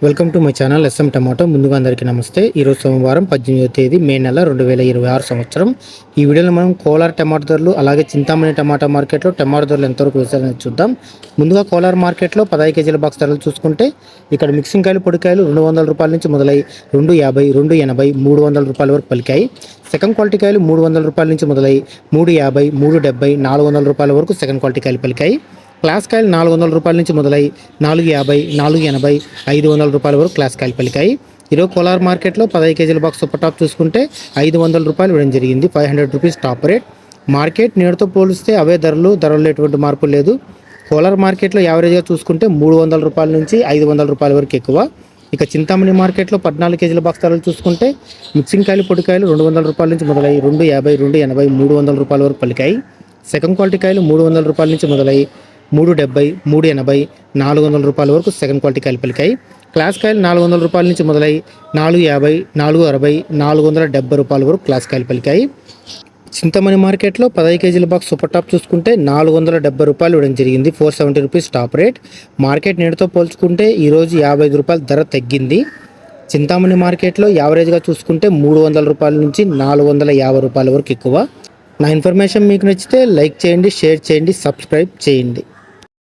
Welcome to my channel S M tomato. ముందుగా అందరికీ నమస్తే. ఈరోజు సోమవారం 18వ తేదీ మే నెల 2026 సంవత్సరం. ఈ వీడియోలో మనం కోలార్ టమాటో ధరలు అలాగే చింతామణి టమాటా మార్కెట్లో టమాటో ధరలు ఎంతవరకు వేసారని చూద్దాం. ముందుగా కోలార్ మార్కెట్లో 15 కేజీల బాక్స్ ధరలు చూసుకుంటే ఇక్కడ మిక్సింగ్ కాయలు పొడికాయలు 200 రూపాయల నుంచి మొదలై 250, 280, 300 రూపాయల వరకు పలికాయి. సెకండ్ క్వాలిటీ కాయలు 300 రూపాయల నుంచి మొదలై 350, 370, 400 రూపాయల వరకు సెకండ్ క్వాలిటీ కాయలు పలికాయి. క్లాస్ కాయలు 400 రూపాయల నుంచి మొదలై 450, 480, 500 రూపాయల వరకు క్లాస్ కాయలు పలికాయి. ఈరోజు కోలార్ మార్కెట్లో 15 కేజీల బాక్స్ సూపర్ టాప్ చూసుకుంటే 500 రూపాయలు ఇవ్వడం జరిగింది. 500 రూపీస్ టాప్ రేట్. మార్కెట్ నేడుతో పోలిస్తే అవే ధరల్లో ఎటువంటి మార్పు లేదు. కోలార్ మార్కెట్లో యావరేజ్గా చూసుకుంటే 300 రూపాయల నుంచి 500 రూపాయల వరకు ఎక్కువ. ఇక చింతామణి మార్కెట్లో 14 కేజీల బాక్స్ ధరలు చూసుకుంటే మిక్సింగ్ కాయలు పొడికాయలు 200 రూపాయల నుంచి మొదలై 250, 280, 300 రూపాయల వరకు పలికాయి. సెకండ్ క్వాలిటీ కాయలు 300 రూపాయల నుంచి మొదలై 370, 380, 400 రూపాయల వరకు సెకండ్ క్వాలిటీ కాయలు పలికాయి. క్లాస్ కాయలు 400 రూపాయల నుంచి మొదలై 450, 460, 470 రూపాయల వరకు క్లాస్ కాయలు పలికాయి. చింతమణి మార్కెట్లో 15 కేజీల బాక్స్ సూపర్ టాప్ చూసుకుంటే 470 రూపాయలు ఇవ్వడం జరిగింది. 470 రూపీస్ టాప్ రేట్. మార్కెట్ నేడుతో పోల్చుకుంటే ఈరోజు 55 రూపాయలు ధర తగ్గింది. చింతామణి మార్కెట్లో యావరేజ్గా చూసుకుంటే 300 రూపాయల నుంచి 450 రూపాయల వరకు ఎక్కువ. నా ఇన్ఫర్మేషన్ మీకు నచ్చితే లైక్ చేయండి, షేర్ చేయండి, సబ్స్క్రైబ్ చేయండి.